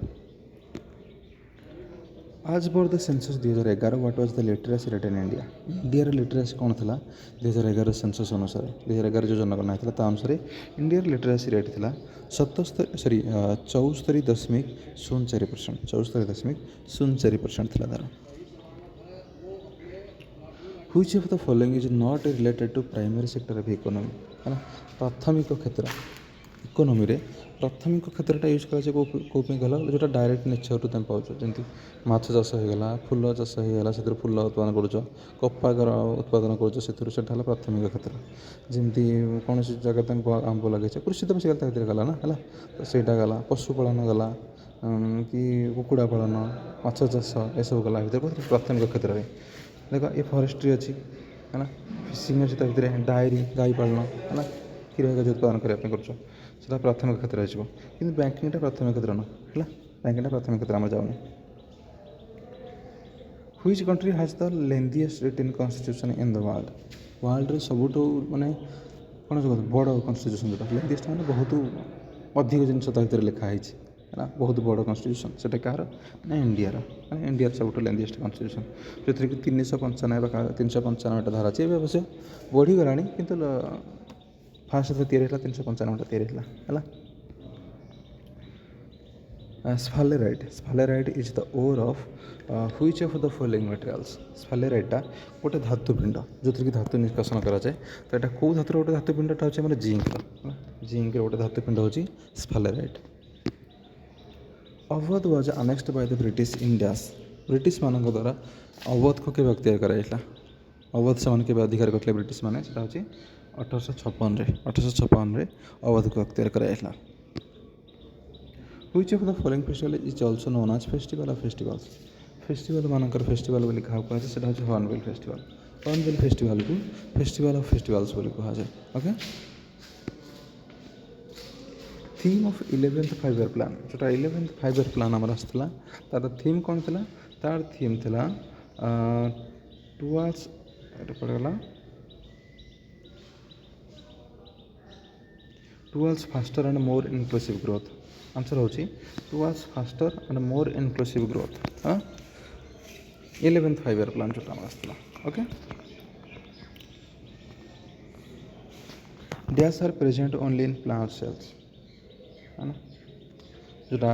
आज पर the census 2011 what was the literacy rate in India literacy कौन था 2011 सेंसस अनुसार 2011 जो जनगणना होता है अनुसार इंडिया लिटरेसी रेट था 74.04% था तार which of the following is not related to primary sector of economy है प्राथमिक क्षेत्र इकोनॉमी रे प्राथमिक क्षेत्रटा यूज करा कौन गल जो डायरेक्ट नेचर रू तुम पाच जमी माछ चाष होगा फूल चाष होगा से फूल उत्पादन कर कपागर उत्पादन कर प्राथमिक क्षेत्र जमी कौन जगह तुम आंब लगे कृषि तो बेसिकल गला ना है तो सहीटा गला पशुपालन गला कि कुकुड़ा पालन माछ चाष यू गला प्राथमिक क्षेत्र में देख ये फॉरेस्ट्री अच्छी है फिशिंग अच्छी भर डायरी गाई पालन है क्षीर उत्पादन करने कर प्राथमिक क्षेत्र हो कि बैंकिंग प्राथमिक क्षेत्र न है बैंकिंग प्राथमिक क्षेत्र आम जाऊनी which country has the lengthiest written constitution in the world रे सबुठ माने କ'ଣ ବଡ଼ କନଷ୍ଟିଟ୍ୟୁସନ୍ ଯେଉଁଟା ଲେନ୍ଦିଏଷ୍ଟ ମାନେ ବହୁତ ଅଧିକ ଜିନିଷ ତା ଭିତରେ ଲେଖା ହେଇଛି ହେଲା, ବହୁତ ବଡ଼ କନଷ୍ଟିଟ୍ୟୁସନ୍। ସେଇଟା କାହାର ନା ଇଣ୍ଡିଆର, ମାନେ ଇଣ୍ଡିଆର ସବୁଠୁ ଲେନ୍ଦିଏଷ୍ଟ କନଷ୍ଟିଟ୍ୟୁସନ୍, ଯେଉଁଥିରେ କି 395ଟା ଧାରା ଅଛି। ଏବେ ଅବଶ୍ୟ ବଢ଼ିଗଲାଣି, କିନ୍ତୁ ଫାଷ୍ଟ ଯେତେବେଳେ ତିଆରି ହେଇଥିଲା 395ଟା ତିଆରି ହେଇଥିଲା ହେଲା। Sphalerite is the ore of which of the following materials? Sphaleriteଟା ଗୋଟେ ଧାତୁପିଣ୍ଡ, ଯେଉଁଥିରେ କି ଧାତୁ ନିଷ୍କାସନ କରାଯାଏ। ତ ଏଇଟା କେଉଁ ଧାତୁର ଗୋଟେ ଧାତୁପିଣ୍ଡଟା ହେଉଛି ଆମର ଜିଙ୍କର ଗୋଟେ ଧାତୁପିଣ୍ଡ ହେଉଛି sphalerite. Awadh was annexed by the British in Dash। ବ୍ରିଟିଶମାନଙ୍କ ଦ୍ୱାରା ଅବଧକୁ କେବେ ଅକ୍ତିଆର କରାଯାଇଥିଲା? ଅବଧ ସେମାନେ କେବେ ଅଧିକାର କରିଥିଲେ ବ୍ରିଟିଶ ମାନେ? ସେଇଟା ହେଉଛି 1856ରେ ଅବଧକୁ ଅକ୍ତିଆର କରାଯାଇଥିଲା। Which of the following festival is also known as festival of festivals? Festival ମାନଙ୍କର ଫେଷ୍ଟିଭାଲ ବୋଲି କାହାକୁ କୁହାଯାଏ? ସେଇଟା ହେଉଛି ହର୍ଣ୍ଣବିଲ୍ ଫେଷ୍ଟିଭାଲ। ହର୍ଣ୍ଣବିଲ୍ ଫେଷ୍ଟିଭାଲକୁ ଫେଷ୍ଟିଭାଲ ଅଫ୍ ଫେଷ୍ଟିଭାଲ୍ସ ବୋଲି କୁହାଯାଏ। Okay. Theme of 11th five year plan, ଯେଉଁଟା 11th ଫାଇଭ୍ ଇୟର୍ ପ୍ଲାନ୍ ଆମର ଆସିଥିଲା, ତା'ର ଥିମ୍ କ'ଣ ଥିଲା? ତା'ର ଥିମ୍ ଥିଲା ଟୁୱାର୍ଡସ୍, ଏଇଟା ପଡ଼ିଗଲା, towards faster and more inclusive growth. Answer ହେଉଛି towards faster and more inclusive growth. 11th five year plan ଯେଉଁଟା ଆମର ଆସିଥିଲା। Okay. Dash are present only in plant cells, ହେଲା, ଯେଉଁଟା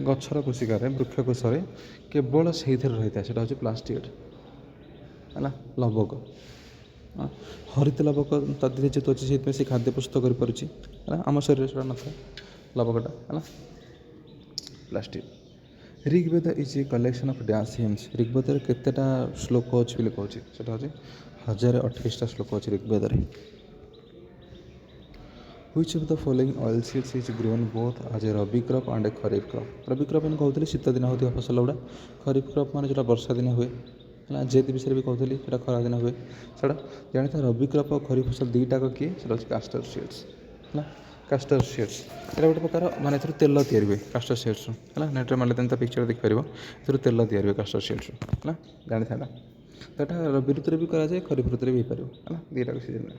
ଗଛର କୋଶିକାରେ, ବୃକ୍ଷକୋଷରେ କେବଳ ସେଇଥିରେ ରହିଥାଏ, ସେଇଟା ହେଉଛି ପ୍ଲାଷ୍ଟିଡ୍ ହେଲା, ଲବକ। ହରିତ ଲବକ ତା ଦେହରେ ଯେହେତୁ ଅଛି, ସେଇଥିପାଇଁ ସେ ଖାଦ୍ୟ ପ୍ରସ୍ତୁତ କରିପାରୁଛି ହେଲା। ଆମ ଶରୀରରେ ସେଇଟା ନଥାଏ ଲବକଟା ହେଲା, plastid. Rigveda is a collection of dash hymns. ଋଗ୍ବେଦରେ କେତେଟା ଶ୍ଲୋକ ଅଛି ବୋଲି କହୁଛି? ସେଇଟା ହେଉଛି 1028ଟା ଶ୍ଲୋକ ଅଛି ଋଗ୍ବେଦରେ। Which of the following oilseeds is grown both as a Rabi crop and a Kharif crop? Rabi crop ମାନେ କହୁଥିଲି ଶୀତ ଦିନ ହେଉଥିବା ଫସଲ ଗୁଡ଼ା, ଖରିଫ୍ କ୍ରପ୍ ମାନେ ଯେଉଁଟା ବର୍ଷା ଦିନେ ହୁଏ ହେଲା। ଜେଦ୍ ବିଷୟରେ ବି କହୁଥିଲି, ସେଇଟା ଖରା ଦିନ ହୁଏ। ସେଇଟା ଜାଣିଥାଏ ରବି କ୍ରପ୍ ଆଉ ଖରିଫ୍ ଫସଲ ଦୁଇଟାକ କିଏ? ସେଇଟା ହେଉଛି କାଷ୍ଟର ସିଡ୍ସ ହେଲା। କାଷ୍ଟର ସିଡ୍ସ ଏଇଟା ଗୋଟେ ପ୍ରକାର, ମାନେ ଏଥିରୁ ତେଲ ତିଆରି ହୁଏ କାଷ୍ଟର ସିଡ୍ସରୁ ହେଲା। ନେଟ୍ରେ ମାରିଲେ ତା ପିକ୍ଚର ଦେଖିପାରିବ, ଏଥିରୁ ତେଲ ତିଆରି ହୁଏ କାଷ୍ଟର ସିଡ୍ସରୁ ହେଲା, ଜାଣିଥାଏ ଏଇଟା। ତ ଏଇଟା ରବି ଋତୁରେ ବି କରାଯାଏ, ଖରିଫ୍ ଋତୁରେ ବି ହେଇପାରିବ ହେଲା, ଦୁଇଟାକ ସିଜନ୍ରେ।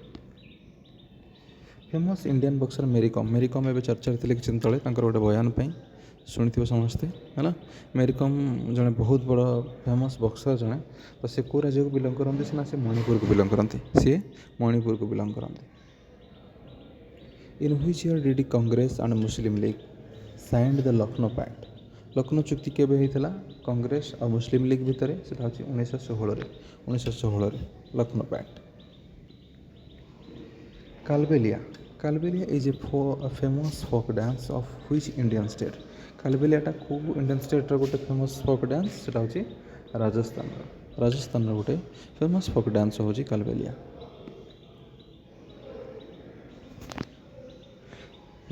ଫେମସ୍ ଇଣ୍ଡିଆନ୍ ବକ୍ସର ମେରିକମ୍। ମେରିକମ୍ ଏବେ ଚର୍ଚ୍ଚାରେ ଥିଲେ କିଛି ଦିନ ତଳେ, ତାଙ୍କର ଗୋଟେ ବୟାନ ପାଇଁ ଶୁଣିଥିବ ସମସ୍ତେ ହେଲା। ମେରିକମ୍ ଜଣେ ବହୁତ ବଡ଼ ଫେମସ୍ ବକ୍ସର ଜଣେ। ତ ସେ କେଉଁ ରାଜ୍ୟକୁ ବିଲଙ୍ଗ କରନ୍ତି? ସିନା ସେ ମଣିପୁରକୁ ବିଲଙ୍ଗ କରନ୍ତି, ସିଏ ମଣିପୁରକୁ ବିଲଙ୍ଗ କରନ୍ତି। In which year did Congress and Muslim League signed the Lucknow pact? Lucknow ଚୁକ୍ତି କେବେ ହେଇଥିଲା କଂଗ୍ରେସ ଆଉ ମୁସଲିମ୍ ଲିଗ୍ ଭିତରେ? ସେଇଟା ହେଉଛି 1916ରେ Lucknow pact. Kalbelia is a famous folk dance of which Indian state? କାଲବେଲିଆଟା କେଉଁ ଇଣ୍ଡିଆନ୍ ଷ୍ଟେଟ୍ର ଗୋଟେ ଫେମସ୍ ଫୋକ୍ ଡ୍ୟାନ୍ସ? ସେଇଟା ହେଉଛି ରାଜସ୍ଥାନର ଗୋଟେ ଫେମସ୍ ଫୋକ୍ ଡ୍ୟାନ୍ସ ହେଉଛି Kalbelia.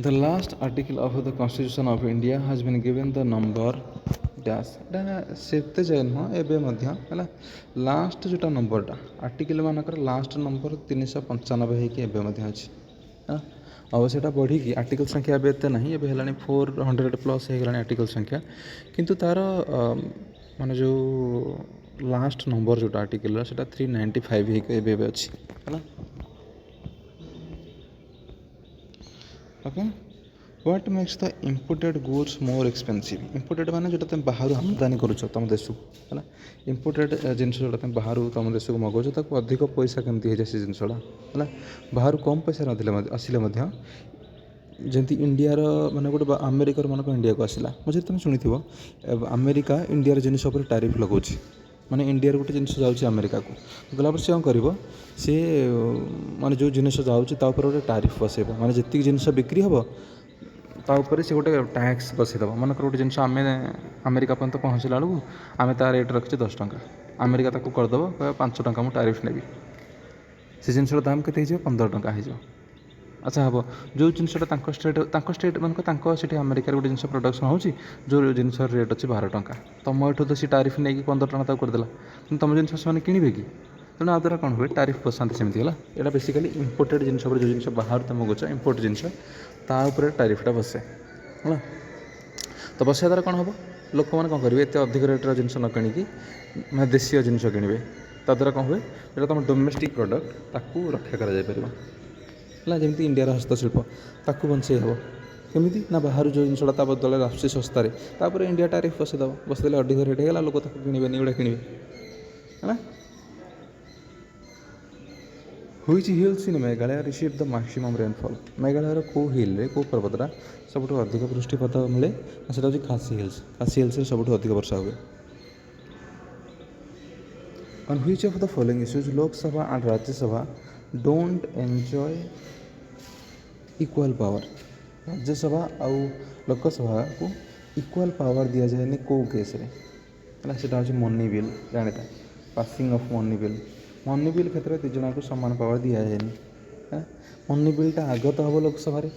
The last article of the constitution of India has been given the number dash. ଏଇଟା ସେତେ ଯାଏ ନୁହଁ, ଏବେ ମଧ୍ୟ ହେଲା। ଲାଷ୍ଟ ଯେଉଁଟା ନମ୍ବରଟା ଆର୍ଟିକଲ୍ ମାନଙ୍କର ଲାଷ୍ଟ ନମ୍ବର 395 ହେଇକି ଏବେ ମଧ୍ୟ ଅଛି ହେଲା। ଆଉ ସେଇଟା ବଢ଼ିକି ଆର୍ଟିକଲ୍ ସଂଖ୍ୟା ଏବେ ଏତେ ନାହିଁ, ଏବେ ହେଲାଣି 400+ ହେଇଗଲାଣି ଆର୍ଟିକଲ୍ ସଂଖ୍ୟା। କିନ୍ତୁ ତା'ର ମାନେ ଯେଉଁ ଲାଷ୍ଟ ନମ୍ବର ଯେଉଁଟା ଆର୍ଟିକଲ୍ର, ସେଇଟା 395 ହେଇକି ଏବେ ଅଛି ହେଲା। Okay. What makes the imported goods more expensive? Imported ମାନେ ଯେଉଁଟା ତୁମେ ବାହାରୁ ଆମଦାନୀ କରୁଛ ତୁମ ଦେଶକୁ ହେଲା। ଇମ୍ପୋର୍ଟେଡ଼୍ ଜିନିଷ ଯେଉଁଟା ତୁମେ ବାହାରୁ ତୁମ ଦେଶକୁ ମଗାଉଛ, ତାକୁ ଅଧିକ ପଇସା କେମିତି ହେଇଯାଏ ସେ ଜିନିଷଟା ହେଲା। ବାହାରୁ କମ୍ ପଇସା ଆସିଲେ ମଧ୍ୟ, ଯେମିତି ଇଣ୍ଡିଆର ମାନେ ଗୋଟେ ଆମେରିକାର ମାନଙ୍କ ଇଣ୍ଡିଆକୁ ଆସିଲା, ମଝିରେ ତୁମେ ଶୁଣିଥିବ ଆମେରିକା ଇଣ୍ଡିଆର ଜିନିଷ ଉପରେ ଟାରିଫ୍ ଲଗାଉଛି। ମାନେ ଇଣ୍ଡିଆର ଗୋଟେ ଜିନିଷ ଯାଉଛି ଆମେରିକାକୁ, ଗଲାପରେ ସେ କ'ଣ କରିବ? ସେ ମାନେ ଯେଉଁ ଜିନିଷ ଯାଉଛି ତା ଉପରେ ଗୋଟେ ଟାରିଫ୍ ବସାଇବ। ମାନେ ଯେତିକି ଜିନିଷ ବିକ୍ରି ହେବ ତା ଉପରେ ସେ ଗୋଟେ ଟ୍ୟାକ୍ସ ବସାଇଦେବ। ମନେକର ଗୋଟେ ଜିନିଷ ଆମେ ଆମେରିକା ପର୍ଯ୍ୟନ୍ତ ପହଞ୍ଚିଲା ବେଳକୁ ଆମେ ତା ରେଟ୍ ରଖିଛେ 10 ଟଙ୍କା, ଆମେରିକା ତାକୁ କରିଦେବ 5 ଟଙ୍କା ମୁଁ ଟାରିଫ୍ ନେବି। ସେ ଜିନିଷର ଦାମ୍ କେତେ ହେଇଯିବ? 15 ଟଙ୍କା ହେଇଯିବ। ଆଚ୍ଛା ହେବ, ଯେଉଁ ଜିନିଷଟା ତାଙ୍କ ଷ୍ଟେଟ୍ ମାନଙ୍କ ତାଙ୍କ ସେଠି ଆମେରିକାରେ ଗୋଟେ ଜିନିଷ ପ୍ରଡ଼କ୍ସନ୍ ହେଉଛି, ଯେଉଁ ଜିନିଷର ରେଟ୍ ଅଛି 12 ଟଙ୍କା, ତୁମ ଏଠୁ ତ ସେ ଟାରିଫ୍ ନେଇକି 15 ଟଙ୍କା ତାକୁ କରିଦେଲା, କିନ୍ତୁ ତୁମ ଜିନିଷ ସେମାନେ କିଣିବେ କି? ତେଣୁ ଆ ଦ୍ୱାରା କ'ଣ ହୁଏ? ଟାରିଫ୍ ବସାନ୍ତି ସେମିତି ହେଲା। ଏଇଟା ବେସିକାଲି ଇମ୍ପୋର୍ଟେଡ଼୍ ଜିନିଷ ଉପରେ, ଯେଉଁ ଜିନିଷ ବାହାରୁ ତୁମେ ମଗାଉଛ ଇମ୍ପୋର୍ଟ ଜିନିଷ, ତା ଉପରେ ଟାରିଫ୍ଟା ବସେ ହେଲା। ତ ବସିବା ଦ୍ୱାରା କ'ଣ ହେବ? ଲୋକମାନେ କ'ଣ କରିବେ? ଏତେ ଅଧିକ ରେଟ୍ର ଜିନିଷ ନ କିଣିକି ମାନେ ଦେଶୀୟ ଜିନିଷ କିଣିବେ। ତା ଦ୍ୱାରା କ'ଣ ହୁଏ? ଯେଉଁଟା ତୁମ ଡୋମେଷ୍ଟିକ୍ ପ୍ରଡ଼କ୍ଟ ତାକୁ ରକ୍ଷା କରାଯାଇପାରିବ। ହେଲା, ଯେମିତି ଇଣ୍ଡିଆର ହସ୍ତଶିଳ୍ପ ତାକୁ ବଞ୍ଚେଇ ହେବ କେମିତି ନା ବାହାରୁ ଯେଉଁ ଜିନିଷଟା ତା ବଦଳରେ ଆସୁଛି ଶସ୍ତାରେ, ତାପରେ ଇଣ୍ଡିଆ ଟାରିଫ୍ ବସେଇଦେବ, ବସେଇଦେଲେ ଅଧିକ ରେଟ୍ ହେଇଗଲା, ଲୋକ ତାକୁ କିଣିବେନି, ଏଗୁଡ଼ା କିଣିବେ ହେଲା। Which hills in Meghalaya receive the maximum rainfall? ମେଘାଳୟର କେଉଁ ହିଲ୍ରେ କେଉଁ ପର୍ବତଟା ସବୁଠୁ ଅଧିକ ବୃଷ୍ଟିପାତ ମିଳେ? ସେଇଟା ହେଉଛି ଖାସି ହିଲ୍ସ। ଖାସି ହିଲ୍ସରେ ସବୁଠୁ ଅଧିକ ବର୍ଷା ହୁଏ। On which of the following issues Lok Sabha and Rajya Sabha don't enjoy equal power? Rajya Sabha ଆଉ ଲୋକସଭାକୁ ଇକ୍ୱାଲ୍ ପାୱାର ଦିଆଯାଏନି କେଉଁ କେସ୍ରେ? ହେଲା, ସେଇଟା ହେଉଛି ମନି ବିଲ୍। ଜାଣିଥା, passing of money bill. Money bill କ୍ଷେତ୍ରରେ ଦୁଇ ଜଣଙ୍କୁ ସମାନ ପାୱାର ଦିଆଯାଏନି। ମନି ବିଲ୍ଟା ଆଗତ ହେବ ଲୋକସଭାରେ,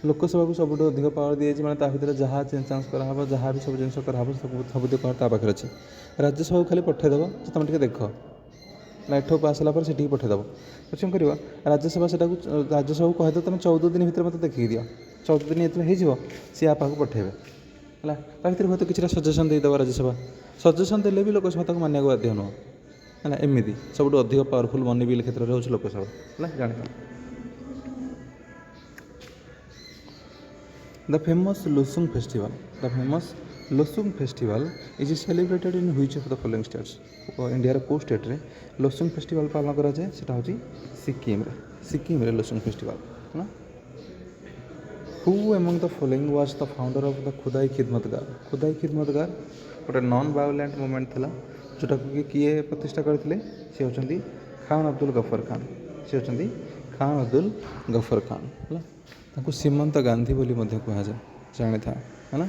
ଲୋକସଭାକୁ ସବୁଠୁ ଅଧିକ ପାୱାର ଦିଆଯାଇଛି, ମାନେ ତା ଭିତରେ ଯାହା ଚେଞ୍ଜ ଚାଞ୍ଜ କରାହେବ, ଯାହା ବି ସବୁ ଜିନିଷ କରାହେବ ସବୁତିକ ପାୱାର ତା ପାଖରେ ଅଛି। ରାଜ୍ୟସଭାକୁ ଖାଲି ପଠାଇଦେବ ଯେ ତୁମେ ଟିକେ ଦେଖ, ନା ଏଠୁ ପାସ୍ ହେଲା ପରେ ସେଠିକି ପଠାଇଦେବ। କ'ଣ କରିବା, ରାଜ୍ୟସଭା ସେଟାକୁ ରାଜ୍ୟସଭାକୁ କହିଦେବ ତୁମେ 14 ଦିନ ଭିତରେ ମୋତେ ଦେଖିକି ଦିଅ। 14 ଦିନ ଯେତେବେଳେ ହେଇଯିବ ସିଏ ପାଖକୁ ପଠାଇବେ। ହେଲା, ତା ଭିତରେ ହୁଏତ କିଛିଟା ସଜେସନ୍ ଦେଇଦେବ ରାଜ୍ୟସଭା। ସଜେସନ୍ ଦେଲେ ବି ଲୋକସଭା ତାକୁ ମାନିବାକୁ ବାଧ୍ୟ ନୁହଁ। ହେଲା, ଏମିତି ସବୁଠୁ ଅଧିକ ପାୱାରଫୁଲ୍ ମନି ବିଲ୍ କ୍ଷେତ୍ରରେ ହେଉଛି ଲୋକସଭା। ହେଲା, ଜାଣିବ। The famous Losung festival is celebrated in which of the following states? ଇଣ୍ଡିଆର କେଉଁ ଷ୍ଟେଟ୍ରେ ଲୋସୁଙ୍ଗ ଫେଷ୍ଟିଭାଲ୍ ପାଳନ କରାଯାଏ? ସେଇଟା ହେଉଛି ସିକିମ୍ରେ ଲୋସୁଙ୍ଗ ଫେଷ୍ଟିଭାଲ୍। ହେଲା, who among the following was the founder of the Khudai Khidmatgar? Khudai Khidmatgar ଗୋଟେ ନନ୍ ଭାୟୋଲେଣ୍ଟ ମୁଭମେଣ୍ଟ ଥିଲା, ଯେଉଁଟାକୁ କି କିଏ ପ୍ରତିଷ୍ଠା କରିଥିଲେ? ସେ ହେଉଛନ୍ତି ଖାନ୍ ଅବଦୁଲ ଗଫର ଖାନ୍। ହେଲା, ତାଙ୍କୁ ସୀମନ୍ତ ଗାନ୍ଧୀ ବୋଲି ମଧ୍ୟ କୁହାଯାଏ, ଜାଣିଥା। ହେଲା,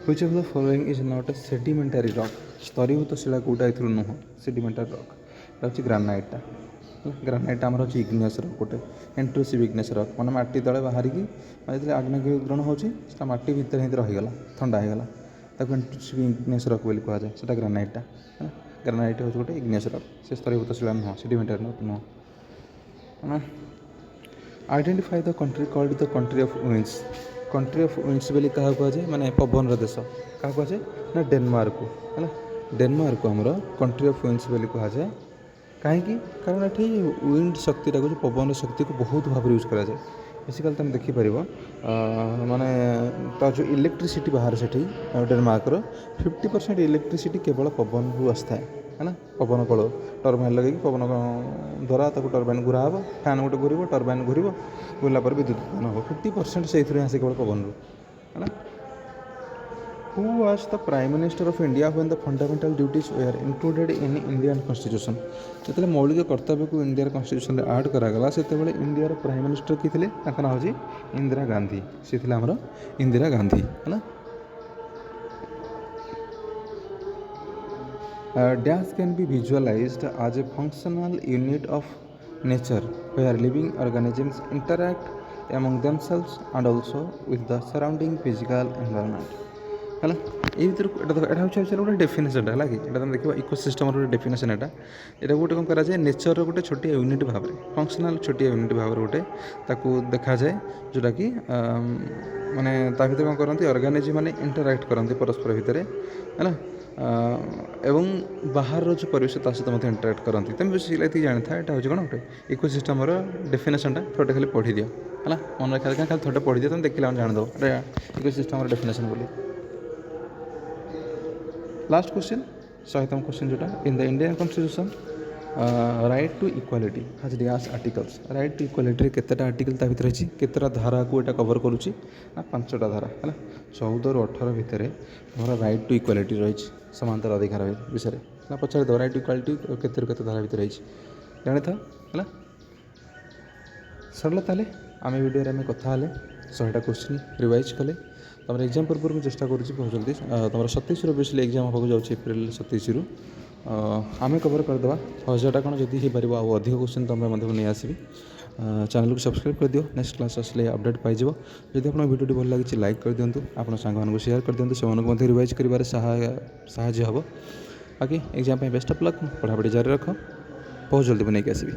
which of the following is not a sedimentary rock? ସ୍ତରୀଭୂତ ଶିଳା କେଉଁଟା ଏଥିରୁ ନୁହଁ? ସେଡିମେଣ୍ଟାରୀ ରକ୍ ଏଇଟା ହେଉଛି ଗ୍ରାନାଇଟ୍ଟା। ହେଲା, ଗ୍ରାନାଇଟ୍ଟା ଆମର ହେଉଛି ଇଗ୍ନିୟସ୍ ରକ୍, ଗୋଟେ ଇଣ୍ଟ୍ରୁସିଭ୍ ଇଗ୍ନିୟସ୍ ରକ୍, ମାନେ ମାଟି ତଳେ ବାହାରିକି ଯେତେବେଳେ ଆଗ୍ନେୟଗିରି ଉଦ୍ଗୀରଣ ହେଉଛି ସେଇଟା ମାଟି ଭିତରେ ହିଁ ରହିଗଲା, ଥଣ୍ଡା ହେଇଗଲା, ତାକୁ ଇଣ୍ଟ୍ରୁସିଭ୍ ଇଗ୍ନିୟସ୍ ରକ୍ ବୋଲି କୁହାଯାଏ। ସେଇଟା ଗ୍ରାନାଇଟ୍ଟା। ହେଲା, ଗ୍ରାନାଇଟ୍ ହେଉଛି ଗୋଟେ ଇଗ୍ନିୟସ୍ ରକ୍, ସେ ସ୍ତରୀଭୂତ ଶିଳା ନୁହଁ, ସେଡିମେଣ୍ଟାରୀ ରକ୍ ନୁହଁ। Identify the country called the country of winds? Country of winds ବୋଲି କାହାକୁ କୁହାଯାଏ? ମାନେ ପବନର ଦେଶ କାହାକୁ କୁହାଯାଏ? ନା ଡେନମାର୍କକୁ। ହେଲା, ଡେନମାର୍କକୁ ଆମର କଣ୍ଟ୍ରି ଅଫ୍ ୱିଣ୍ଡସ୍ ବୋଲି କୁହାଯାଏ। କାହିଁକି? କାରଣ ଏଠି ୱିଣ୍ଡ ଶକ୍ତିଟାକୁ, ଯେଉଁ ପବନର ଶକ୍ତିକୁ ବହୁତ ଭାବରେ ୟୁଜ୍ କରାଯାଏ। ବେସିକାଲି ତୁମେ ଦେଖିପାରିବ, ମାନେ ତା ଯେଉଁ ଇଲେକ୍ଟ୍ରିସିଟି ବାହାରେ ସେଠି ଡେନମାର୍କର 50% ଇଲେକ୍ଟ୍ରିସିଟି କେବଳ ପବନରୁ ଆସିଥାଏ। ହେଲା, ପବନ କଳ ଟର୍ବାଇନ୍ ଲଗେଇକି ପବନ ଦ୍ୱାରା ତାକୁ ଟର୍ବାଇନ୍ ଘୁରା ହେବ, ଫ୍ୟାନ୍ ଗୋଟେ ଘୁରିବ, ଟର୍ବାଇନ୍ ଘୁରିବ, ଘୁରିଲା ପରେ ବିଦ୍ୟୁତ୍ ଉତ୍ପନ୍ନ ହେବ। 50% ସେଇଥିରୁ ଆସେ କେବଳ ପବନରୁ। ହେଲା, who was the Prime minister of India when the fundamental duties were included in Indian constitution? ଯେତେବେଳେ ମୌଳିକ କର୍ତ୍ତବ୍ୟକୁ ଇଣ୍ଡିଆର କନଷ୍ଟିଟ୍ୟୁସନରେ ଆଡ଼୍ କରାଗଲା, ସେତେବେଳେ ଇଣ୍ଡିଆର ପ୍ରାଇମ୍ ମିନିଷ୍ଟର କିଏ ଥିଲେ? ତାଙ୍କ ନାଁ ହେଉଛି ଇନ୍ଦିରା ଗାନ୍ଧୀ। ସେ ଥିଲେ ଆମର ଇନ୍ଦିରା ଗାନ୍ଧୀ। ହେଲା, dash can be visualized as a functional unit of nature where living organisms interact among themselves and also with the surrounding physical environment? ହେଲା, ଏଇ ଭିତରୁ ଏଇଟା ହେଉଛି ଗୋଟେ ଡେଫିନେସନ୍ଟା। ହେଲା କି, ଏଇଟା ତୁମେ ଦେଖିବ ଇକୋସିଷ୍ଟମ୍ର ଗୋଟେ ଡେଫିନେସନ୍। ଏଇଟା ଗୋଟେ କ'ଣ କରାଯାଏ? ନେଚର୍ର ଗୋଟେ ଛୋଟିଆ ୟୁନିଟ୍ ଭାବରେ, ଫଙ୍କସନାଲ୍ ଛୋଟିଆ ୟୁନିଟ୍ ଭାବରେ ଗୋଟେ ତାକୁ ଦେଖାଯାଏ, ଯେଉଁଟାକି ମାନେ ତା ଭିତରେ କ'ଣ କରନ୍ତି? ଅର୍ଗାନିଜମ୍ ମାନେ ଇଣ୍ଟରାକ୍ଟ କରନ୍ତି ପରସ୍ପର ଭିତରେ। ହେଲା, ଏବଂ ବାହାରର ଯେଉଁ ପରିବେଶ ତା ସହିତ ମଧ୍ୟ ଇଣ୍ଟରାକ୍ଟ କରନ୍ତି। ତୁମେ ବେଶୀ ଏତିକି ଜାଣିଥାଏ, ଏଇଟା ହେଉଛି କ'ଣ ଗୋଟେ ଇକୋସିଷ୍ଟମ୍ର ଡେଫିନେସନ୍ଟା। ଥରଟେ ଖାଲି ପଢ଼ିଦିଅ। ହେଲା, ମନେ ରଖିବା ଦରକାର, ଖାଲି ଥରଟେ ପଢ଼ିଦିଅ, ତୁମେ ଦେଖିଲା ମାନେ ଜାଣିଦେବ ଏଇଟା ଇକୋସିଷ୍ଟମ୍ର ଡେଫିନେସନ୍ ବୋଲି। ଲାଷ୍ଟ କ୍ୱେଶ୍ଚିନ୍, 100ତମ କ୍ୱେଶ୍ଚିନ୍ ଯେଉଁଟା, in the Indian constitution right to equality has dash articles? Right to ଇକ୍ୱାଲିଟିରେ କେତେଟା ଆର୍ଟିକଲ୍ ତା ଭିତରେ ଅଛି? କେତେଟା ଧାରାକୁ ଏଇଟା କଭର୍ କରୁଛି? ନା 5ଟା ଧାରା। ହେଲା, 14ରୁ 18 ଭିତରେ ଆମର ରାଇଟ୍ ଟୁ ଇକ୍ୱାଲିଟି ରହିଛି, ସମାନତାର ଅଧିକାର ବିଷୟରେ। ନା ପଚାରିଦେବ ରାଇଟ୍ ଟୁ ଇକ୍ୱାଲିଟି କେତେରୁ କେତେ ଧାରା ଭିତରେ ରହିଛି, ଜାଣିଥାଅ। ହେଲା, ସରିଲା ତାହେଲେ। ଆମେ ଭିଡ଼ିଓରେ ଆମେ କଥା ହେଲେ 100ଟା କ୍ୱେଶ୍ଚିନ୍ ରିଭାଇଜ୍ କଲେ। ତୁମର ଏକ୍ଜାମ୍ ପୂର୍ବରୁ ମୁଁ ଚେଷ୍ଟା କରୁଛି ବହୁତ ଜଲ୍ଦି, ତୁମର 27ରୁ ବେସିଲି ଏକ୍ଜାମ୍ ହେବାକୁ ଯାଉଛି, ଏପ୍ରିଲ 27ରୁ। ଆମେ କଭର୍ କରିଦେବା 1000ଟା କ'ଣ, ଯଦି ହେଇପାରିବ ଆଉ ଅଧିକ କ୍ୱେଶ୍ଚିନ୍ ତୁମେ ମଧ୍ୟ ନେଇ ଆସିବି। ଚ୍ୟାନେଲକୁ ସବସ୍କ୍ରାଇବ୍ କରିଦିଅ, ନେକ୍ସଟ କ୍ଲାସ୍ ଆସିଲେ ଅପଡ଼େଟ୍ ପାଇଯିବ। ଯଦି ଆପଣଙ୍କ ଭିଡ଼ିଓଟି ଭଲ ଲାଗିଛି ଲାଇକ୍ କରିଦିଅନ୍ତୁ, ଆପଣ ସାଙ୍ଗମାନଙ୍କୁ ସେୟାର କରିଦିଅନ୍ତୁ, ସେମାନଙ୍କୁ ମଧ୍ୟ ରିଭାଇଜ୍ କରିବାରେ ସାହାଯ୍ୟ ହେବ। ବାକି ଏକ୍ଜାମ୍ ପାଇଁ ବେଷ୍ଟ ଅଫ୍ ଲକ୍, ପଢ଼ାପଢ଼ି ଜାରି ରଖ, ବହୁତ ଜଲ୍ଦି ମୁଁ ନେଇକି ଆସିବି।